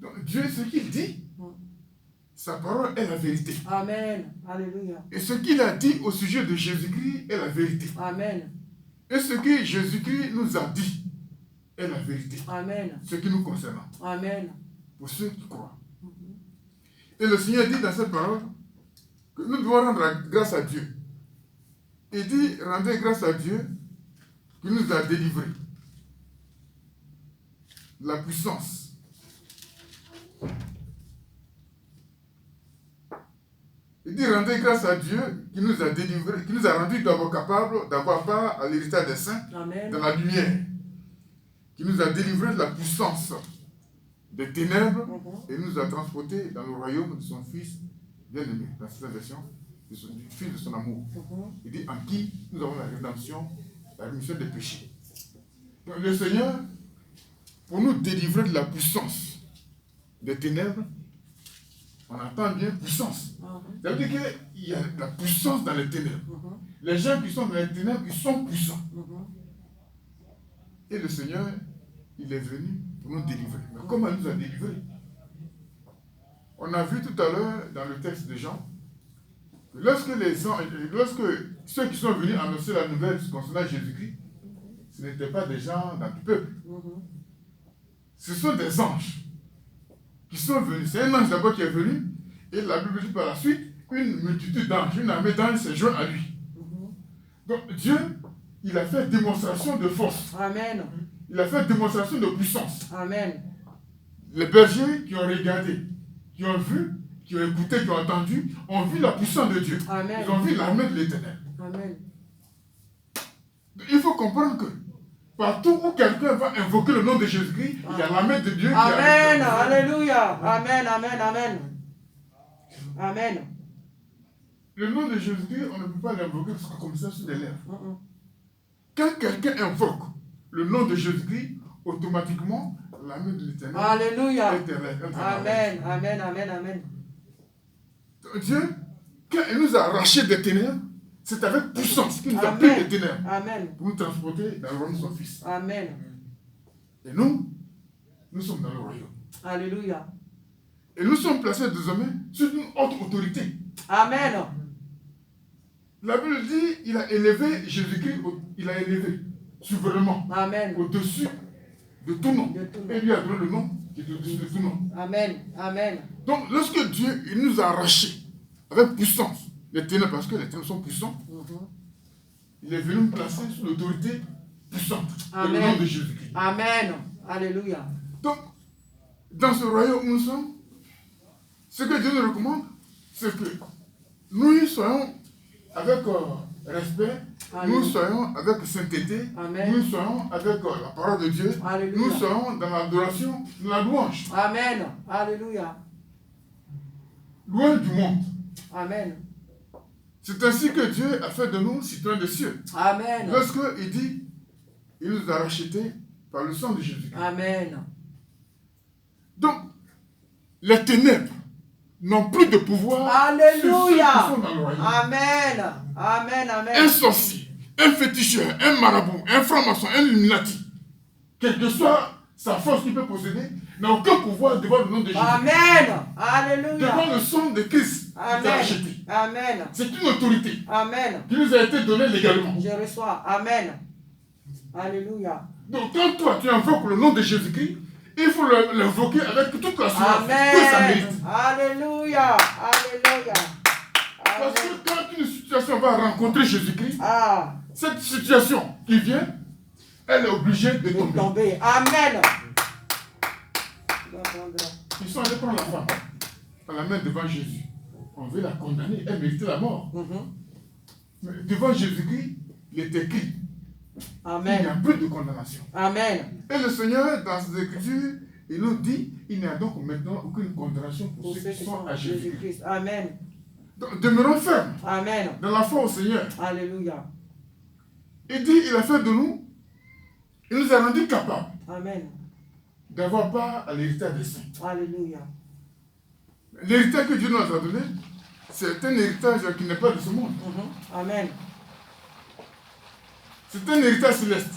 Donc Dieu, ce qu'il dit, sa parole est la vérité. Amen. Alléluia. Et ce qu'il a dit au sujet de Jésus-Christ est la vérité. Amen. Et ce que Jésus-Christ nous a dit est la vérité. Amen. Ce qui nous concerne. Amen. Pour ceux qui croient. Et le Seigneur dit dans cette parole que nous devons rendre grâce à Dieu. Il dit, rendez grâce à Dieu qui nous a délivrés de la puissance. Il dit, rendez grâce à Dieu qui nous a délivrés, qui nous a rendus d'abord capables d'avoir part à l'héritage des saints. Amen. Dans la lumière, qui nous a délivrés de la puissance des ténèbres et nous a transportés dans le royaume de son Fils bien-aimé, dans cette version, du Fils de son amour. Il dit, en qui nous avons la rédemption, la rémission des péchés. Donc le Seigneur, pour nous délivrer de la puissance des ténèbres, on entend bien puissance. Ça veut dire qu'il y a de la puissance dans les ténèbres. Les gens qui sont dans les ténèbres, ils sont puissants. Et le Seigneur, il est venu pour nous délivrer. Mais comment il nous a délivrés? On a vu tout à l'heure dans le texte de Jean que lorsque ceux qui sont venus annoncer la nouvelle concernant Jésus-Christ, ce n'étaient pas des gens dans le peuple. Ce sont des anges qui sont venus. C'est un ange d'abord qui est venu, et la Bible dit par la suite, une multitude d'anges, une armée d'anges s'est joint à lui. Donc Dieu, il a fait démonstration de force. Amen. Il a fait démonstration de puissance. Amen. Les bergers qui ont regardé, qui ont vu, qui ont écouté, qui ont entendu, ont vu la puissance de Dieu. Amen. Ils ont vu l'armée de l'Éternel. Amen. Il faut comprendre que partout où quelqu'un va invoquer le nom de Jésus-Christ, il y a l'armée de Dieu qui Amen. est Alléluia. Amen. Amen. Amen. Amen. Le nom de Jésus-Christ, on ne peut pas l'invoquer comme ça sur les lèvres. Quand quelqu'un invoque le nom de Jésus-Christ, automatiquement, l'armée de l'Éternel Alléluia. est Amen. Amen. Amen. Amen. Dieu, quand il nous a arrachés des ténèbres, C'est avec puissance qu'il nous a pris Amen. des ténèbres Amen. pour nous transporter dans le royaume de son Fils. Amen. Et nous sommes dans le royaume. Alléluia. Et nous sommes placés désormais sur une autre autorité. Amen. La Bible dit, il a élevé Jésus-Christ, il a élevé souverainement Amen. au-dessus de tout nom. De tout nom. Et lui a donné le nom qui est au-dessus de tout nom. Amen. Amen. Donc, lorsque Dieu il nous a arrachés avec puissance les ténèbres, parce que les ténèbres sont puissants, il est venu nous placer sous l'autorité puissante de le nom de Jésus-Christ. Amen. Alléluia. Donc, dans ce royaume où nous sommes, ce que Dieu nous recommande, c'est que nous soyons avec respect, Alléluia. nous soyons avec sainteté, Amen. nous soyons avec la parole de Dieu, Alléluia. nous soyons dans l'adoration, dans la louange, Amen. Alléluia. loin du monde. Amen. C'est ainsi que Dieu a fait de nous citoyens des cieux. Amen. Lorsqu'il dit, il nous a rachetés par le sang de Jésus. Amen. Donc, les ténèbres n'ont plus de pouvoir sur ceux qui Alléluia. sont dans le royaume. Amen. Amen. Amen. Un sorcier, un féticheur, un marabout, un franc-maçon, un illuminati, quelle que soit sa force qu'il peut posséder, n'a aucun pouvoir devant le nom de Jésus. Amen. Alléluia. Devant le sang de Christ qui t'a Amen. racheté. Amen. C'est une autorité Amen. qui nous a été donnée légalement. Je reçois. Amen. Alléluia. Donc quand toi tu invoques le nom de Jésus-Christ, il faut l'invoquer avec toute la assurance que ça mérite. Amen. Alléluia. Alléluia. Parce Amen. que quand une situation va rencontrer Jésus-Christ, Ah. cette situation qui vient, elle est obligée de De tomber. tomber. Amen. Ils sont allés prendre la femme, à la main devant Jésus. On veut la condamner, elle méritait la mort. Mais devant Jésus-Christ, il est écrit, il n'y a Amen. plus de condamnation. Amen. Et le Seigneur, dans ses Écritures, il nous dit, il n'y a donc maintenant aucune condamnation pour Pour ceux ceux qui qui sont sont à en Jésus-Christ. Jésus-Christ. Amen. Donc, demeurons fermes Amen. dans la foi au Seigneur. Alléluia. Il dit, il a fait de nous, il nous a rendus capables Amen. d'avoir part à l'héritage des saints. Alléluia. L'héritage que Dieu nous a donné, c'est un héritage qui n'est pas de ce monde. Amen. C'est un héritage céleste.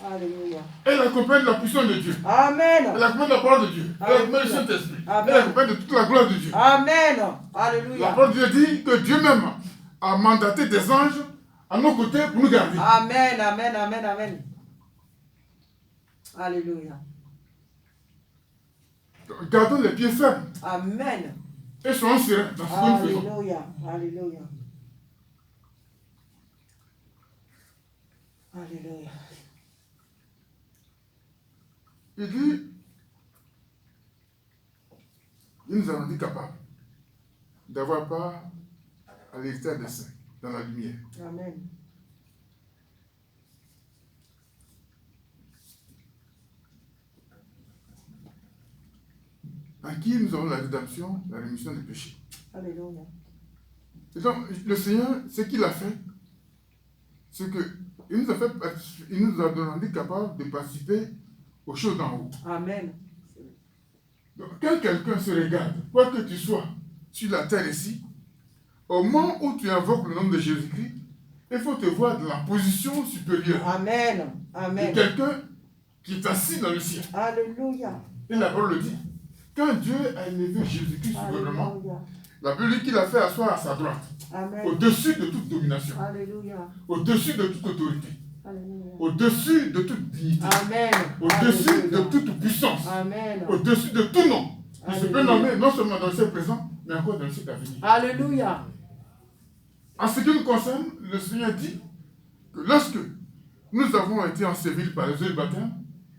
Alléluia. Elle accompagne la puissance de Dieu. Amen. Elle accompagne la parole de Dieu. Elle accompagne le Saint-Esprit. Elle accompagne de toute la gloire de Dieu. Amen. La Alléluia. parole de Dieu dit que Dieu même a mandaté des anges à nos côtés pour nous garder. Amen. Amen. Amen. Amen. Alléluia. Donc, gardons les pieds fermes Amen. et soyons sereins dans ce que nous faisons. Alléluia. Alléluia. Alléluia. Il dit, il nous a rendus capables d'avoir part à l'héritage des saints dans la lumière. Amen. En qui nous avons la rédemption, la rémission des péchés. Alléluia. Et donc, le Seigneur, ce qu'il a fait, c'est qu'il nous a fait, il nous a rendu capables de participer aux choses d'en haut. Amen. Donc, quand quelqu'un se regarde, quoi que tu sois sur la terre ici, au moment où tu invoques le nom de Jésus-Christ, il faut te voir dans la position supérieure Amen. de Amen. quelqu'un qui est assis dans le ciel. Alléluia. Et la parole le dit. Quand Dieu a élevé Jésus-Christ souverainement, Alléluia. la Bible dit qu'il a fait asseoir à sa droite, Amen. au-dessus de toute domination, Alléluia. au-dessus de toute autorité, Alléluia. au-dessus de toute dignité, Amen. au-dessus Alléluia. de toute puissance, Amen. au-dessus de tout nom qui se peut Alléluia. nommer non seulement dans le siècle présent, mais encore dans le siècle à venir. Alléluia. En ce qui nous concerne, le Seigneur dit que lorsque nous avons été ensevelis par les eaux du baptême,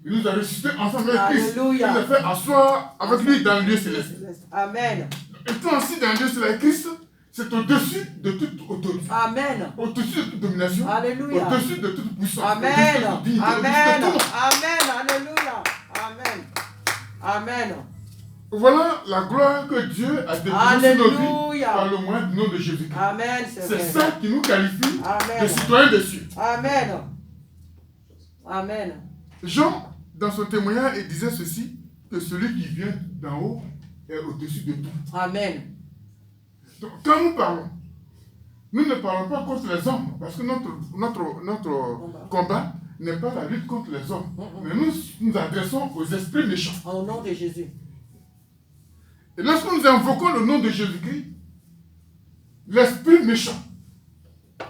il nous a ressuscités ensemble avec Christ. Il nous Alléluia. a fait asseoir avec lui dans le lieu céleste. Amen. Étant assis dans le lieu céleste, Christ, c'est au-dessus de toute autorité, Amen. au-dessus de toute domination, Alléluia. au-dessus de toute puissance, Amen. au-dessus de toute dignité, Amen. au-dessus de tout nom. Amen. Alléluia. Amen. Amen. Voilà la gloire que Dieu a déposée sur nos vies Alléluia. par le moyen du nom de Jésus-Christ. Amen. C'est vrai. ça qui nous qualifie Amen. de citoyens des cieux. Amen. Amen. Jean, dans son témoignage, il disait ceci, que celui qui vient d'en haut est au-dessus de tout. Amen. Donc, quand nous parlons Nous ne parlons pas contre les hommes, parce que notre combat n'est pas la lutte contre les hommes. Mais nous nous adressons aux esprits méchants. Au nom de Jésus. Et lorsque nous invoquons le nom de Jésus-Christ, l'esprit méchant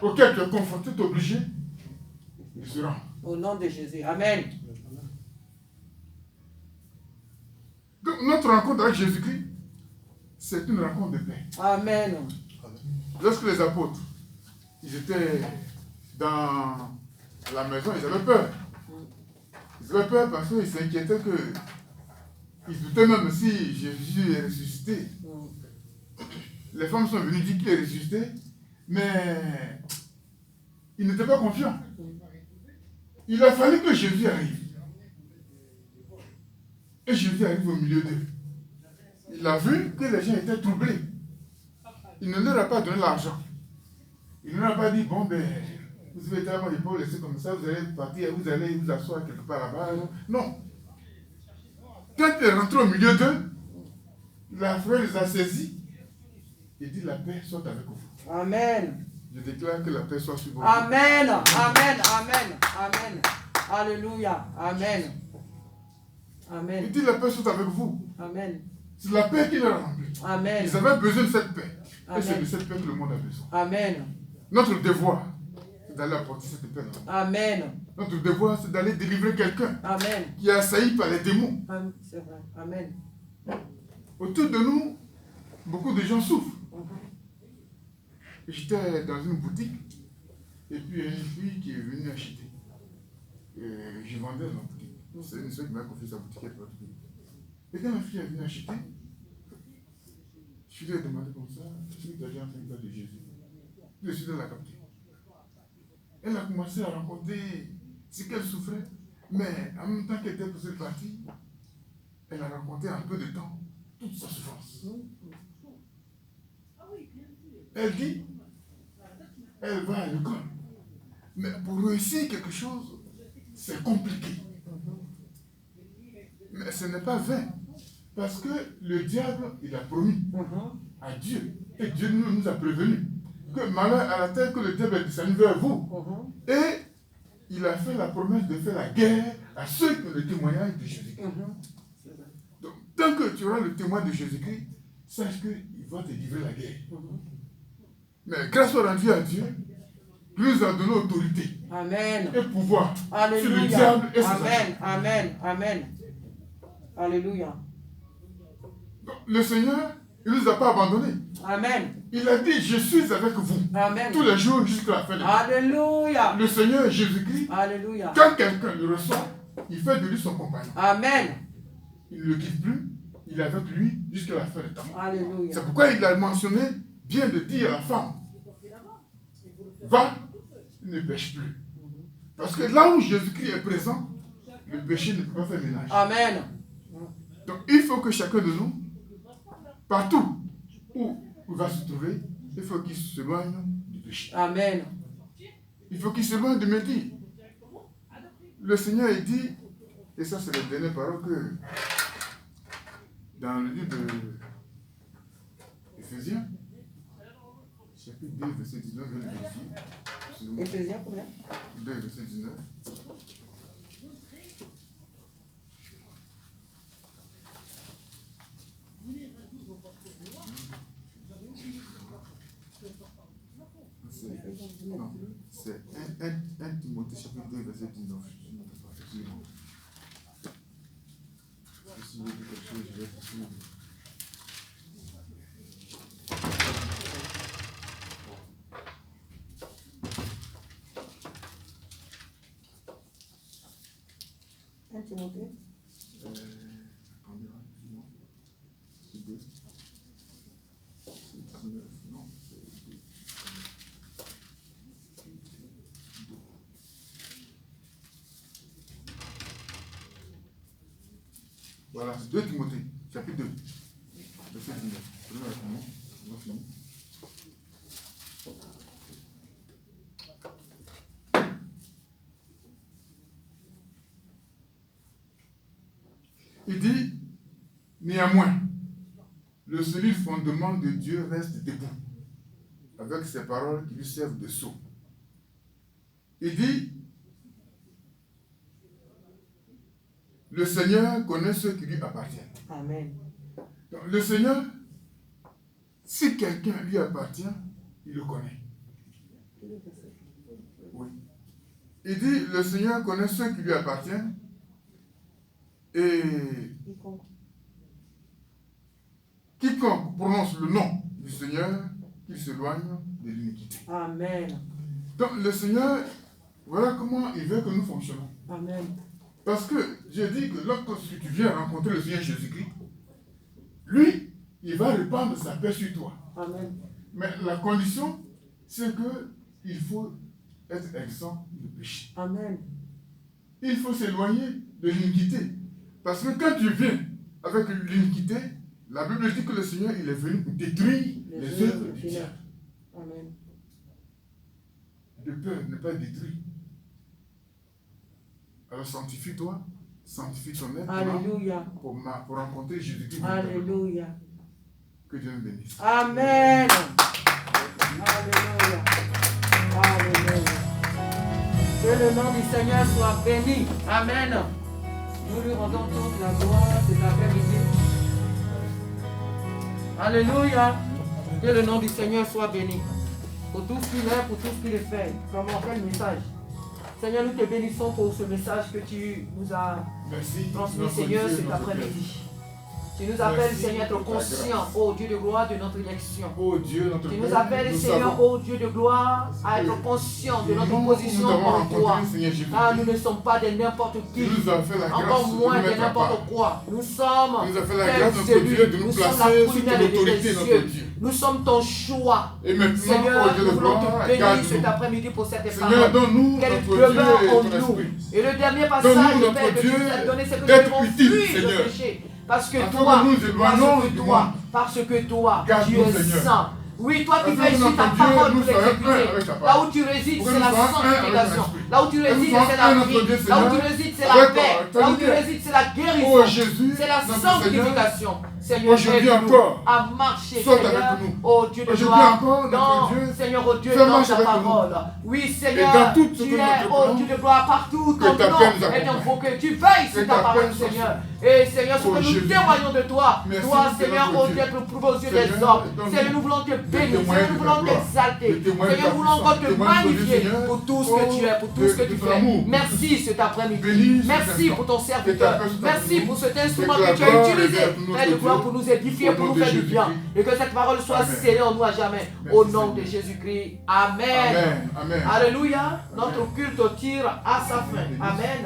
auquel tu es confronté, tu es obligé de se rendre. Au nom de Jésus. Amen. Donc, notre rencontre avec Jésus-Christ, c'est une rencontre de paix. Amen. Lorsque les apôtres, ils étaient dans la maison, ils avaient peur. Ils avaient peur parce qu'ils s'inquiétaient que, ils doutaient même si Jésus est ressuscité. Les femmes sont venues dire qu'il est ressuscité, mais ils n'étaient pas confiants. Il a fallu que Jésus arrive. Et Jésus arrive au milieu d'eux. Il a vu que les gens étaient troublés. Il ne leur a pas donné l'argent. Il ne leur a pas dit, bon ben, vous avez tellement d'épaule, laissez comme ça, vous allez partir, vous allez vous asseoir quelque part là-bas. Non. Quand il est rentré au milieu d'eux, la frère les a saisis et dit, la paix soit avec vous. Amen. Je déclare que la paix soit sur vous. Amen. Amen. Amen. Amen. Alléluia. Amen. Amen. Il dit, la paix soit avec vous. Amen. C'est la paix qui leur a rempli. Amen. Ils avaient besoin de cette paix. Amen. Et c'est de cette paix que le monde a besoin. Amen. Notre devoir, c'est d'aller apporter cette paix. Amen. Notre devoir, c'est d'aller délivrer quelqu'un Amen. qui est assailli par les démons. C'est vrai. Amen. Autour de nous, beaucoup de gens souffrent. J'étais dans une boutique et puis il y a une fille qui est venue acheter. Je vendais dans la boutique. C'est une soeur qui m'a confié sa boutique. Et quand la fille est venue acheter, je lui ai demandé comme ça, si tu as déjà entendu parler de Jésus. Je suis dans la capture. Elle a commencé à raconter ce qu'elle souffrait, mais en même temps qu'elle était pour cette partie, elle a raconté en peu de temps toute sa souffrance. Elle dit, elle va à l'école. Mais pour réussir quelque chose, c'est compliqué. Mais ce n'est pas vain. Parce que le diable, il a promis à Dieu. Et Dieu nous a prévenu que malheur à la terre que le diable est descendu vers vous. Et il a fait la promesse de faire la guerre à ceux qui ont le témoignage de Jésus-Christ. Donc, tant que tu auras le témoin de Jésus-Christ, sache qu'il va te livrer la guerre. Mais grâce au rendu à Dieu, il nous a donné autorité. Amen. Et pouvoir. Alléluia. Sur le diable et ses Amen. agents. Amen. Amen. Alléluia. Donc, le Seigneur, il ne nous a pas abandonnés. Amen. Il a dit, je suis avec vous. Amen. Tous les jours jusqu'à la fin de l'année. Alléluia. Le Seigneur Jésus-Christ, Alléluia. quand quelqu'un le reçoit, il fait de lui son compagnon. Amen. Il ne le quitte plus, il est avec lui jusqu'à la fin du temps. Alléluia. C'est pourquoi il a mentionné bien de dire à la femme, va, ne pêche plus. Parce que là où Jésus-Christ est présent, le péché ne peut pas faire ménage. Amen. Donc il faut que chacun de nous, partout où il va se trouver, il faut qu'il s'éloigne du péché. Amen. Il faut qu'il s'éloigne de mentir. Le Seigneur il dit, et ça c'est la dernière parole que dans le livre de Éphésiens, chapitre 2, verset 19, je vais le vérifier. Éphésiens combien? 2, verset 19. Non, c'est 1 Timothée chapitre 2, verset 19. Je ne peux pas faire suivre. Si je dis quelque chose, je vais te suivre. Timothée. Attendez, non. C'est 2. C'est 19. Non, c'est 2. Voilà, c'est 2 Timothée, chapitre 2, verset 19. Prenez la commande, on a fini. Il dit, néanmoins, le solide fondement de Dieu reste debout. avec ces paroles qui lui servent de sceau. Il dit, le Seigneur connaît ceux qui lui appartiennent. Amen. Donc, le Seigneur, si quelqu'un lui appartient, il le connaît. Oui. Il dit, le Seigneur connaît ceux qui lui appartiennent et quiconque prononce le nom du Seigneur, qu'il s'éloigne de l'iniquité. Amen. Donc le Seigneur, voilà comment il veut que nous fonctionnons. Amen. Parce que j'ai dit que lorsque tu viens rencontrer le Seigneur Jésus-Christ, lui, il va répandre sa paix sur toi. Amen. Mais la condition, c'est qu'il faut être exempt de péché. Amen. Il faut s'éloigner de l'iniquité. Parce que quand tu viens avec l'iniquité, la Bible dit que le Seigneur, il est venu pour détruire les œuvres du diable. Amen. De peur de ne pas être détruit. Alors sanctifie-toi, sanctifie ton être Alléluia. pour rencontrer Jésus-Christ. Alléluia. Que Dieu nous bénisse. Amen. Alléluia. Alléluia. Que le nom du Seigneur soit béni. Amen. Nous lui rendons toute la gloire cet après-midi. Alléluia. Que le nom du Seigneur soit béni. Pour tout ce qu'il est, pour tout ce qu'il est fait. Comment quel message. Seigneur, nous te bénissons pour ce message que tu nous as transmis, Seigneur, cet après-midi. Tu nous appelles, Seigneur, à être conscient, ô Dieu de gloire, de notre élection. Oh Dieu, notre Tu nous appelles, Seigneur, ô Dieu de gloire, à être conscient de notre position en toi. Ah, nous ne sommes pas de n'importe qui, encore moins de n'importe quoi. Nous sommes tes élus, nous sommes la prunelle des cieux. Nous sommes ton choix. Seigneur, nous voulons te bénir cet après-midi pour cette parole. Qu'elle demeure en nous. Et le dernier passage, Père, que tu nous as donné, c'est que nous devons fuir le péché. Parce que toi, tu es saint. Oui, toi qui veilles sur ta parole pour l'exécuter. Là où tu résides, c'est la sanctification. Là où tu résides, c'est la vie. Là où tu résides, c'est la paix. Là où tu résides, c'est la guérison. C'est la sanctification. Seigneur, aide-nous à marcher, Seigneur, ô Dieu de gloire, Seigneur, ô Dieu, dans ta parole. Oui, Seigneur, tu es, ô Dieu de gloire, partout, ton nom est invoqué. Tu veilles sur ta parole, Seigneur. Et Seigneur, ce que nous témoignons de toi, toi, Seigneur, ô Dieu, être prouvé aux yeux des hommes. Seigneur, nous voulons te bénir, Seigneur, nous voulons t'exalter. Seigneur, nous voulons encore te magnifier pour tout ce que tu es, pour tout ce que tu fais. Merci cet après-midi. Merci pour ton serviteur. Merci pour cet instrument que tu as utilisé, Père de gloire, pour nous édifier, pour nous faire du bien. Et que cette parole soit scellée en nous à jamais. Au nom de Jésus-Christ. Amen. Alléluia. Notre culte tire à sa fin. Amen.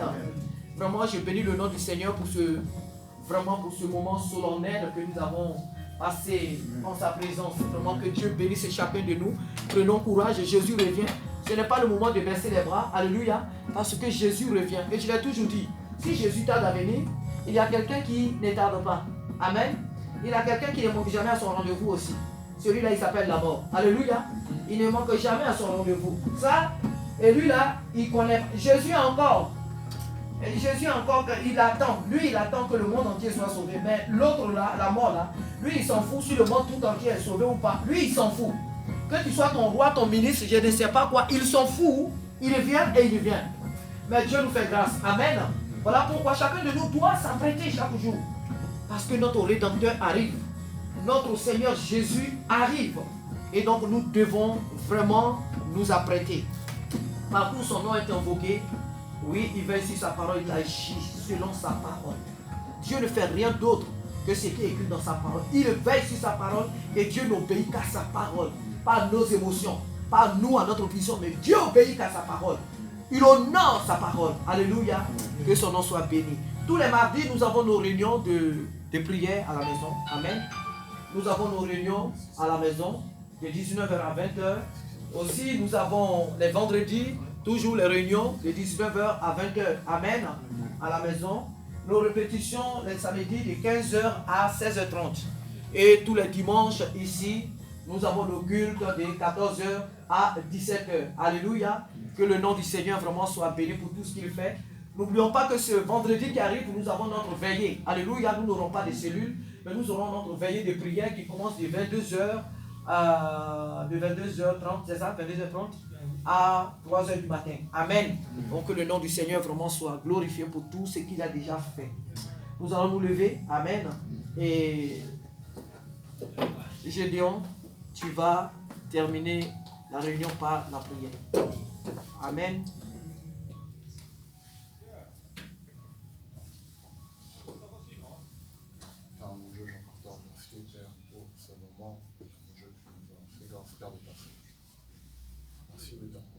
Vraiment, je bénis le nom du Seigneur pour ce moment solennel que nous avons passé en sa présence. Vraiment que Dieu bénisse chacun de nous. Prenons courage, Jésus revient. Ce n'est pas le moment de baisser les bras. Alléluia. Parce que Jésus revient. Et je l'ai toujours dit, si Jésus tarde à venir, il y a quelqu'un qui ne tarde pas. Amen. Il y a quelqu'un qui ne manque jamais à son rendez-vous aussi. Celui-là, il s'appelle la mort. Alléluia. Il ne manque jamais à son rendez-vous. Ça, et lui là, il connaît. Jésus encore, il attend. Lui, il attend que le monde entier soit sauvé. Mais l'autre là, la mort là, lui, il s'en fout si le monde tout entier est sauvé ou pas. Lui, il s'en fout. Que tu sois ton roi, ton ministre, je ne sais pas quoi, il s'en fout. Il vient et il vient. Mais Dieu nous fait grâce. Amen. Voilà pourquoi chacun de nous doit s'apprêter chaque jour. Parce que notre Rédempteur arrive. Notre Seigneur Jésus arrive. Et donc nous devons vraiment nous apprêter. Partout son nom est invoqué. Oui, il veille sur sa parole, il agit selon sa parole. Dieu ne fait rien d'autre que ce qui est écrit dans sa parole. Il veille sur sa parole et Dieu n'obéit qu'à sa parole. Pas nos émotions, pas nous à notre position, mais Dieu obéit qu'à sa parole. Il honore sa parole. Alléluia. Que son nom soit béni. Tous les mardis, nous avons nos réunions de prière à la maison. Amen. Nous avons nos réunions à la maison de 19h à 20h. Aussi, nous avons les vendredis, toujours les réunions de 19h à 20h. Amen. À la maison. Nos répétitions les samedis de 15h à 16h30. Et tous les dimanches ici, nous avons nos cultes de 14h à 17h. Alléluia. Que le nom du Seigneur vraiment soit béni pour tout ce qu'il fait. N'oublions pas que ce vendredi qui arrive, nous avons notre veillée. Alléluia. Nous n'aurons pas de cellules, mais nous aurons notre veillée de prière qui commence de 22h de 22h30, c'est ça, 22h30 à 3h du matin. Amen. Donc que le nom du Seigneur vraiment soit glorifié pour tout ce qu'il a déjà fait. Nous allons nous lever. Amen. Et Gédéon, tu vas terminer la réunion par la prière. Amen. Car mon Dieu, j'en porte remercier, Père, pour ce moment, mon Dieu, que tu nous as fait grâce de passer. Merci, le temps.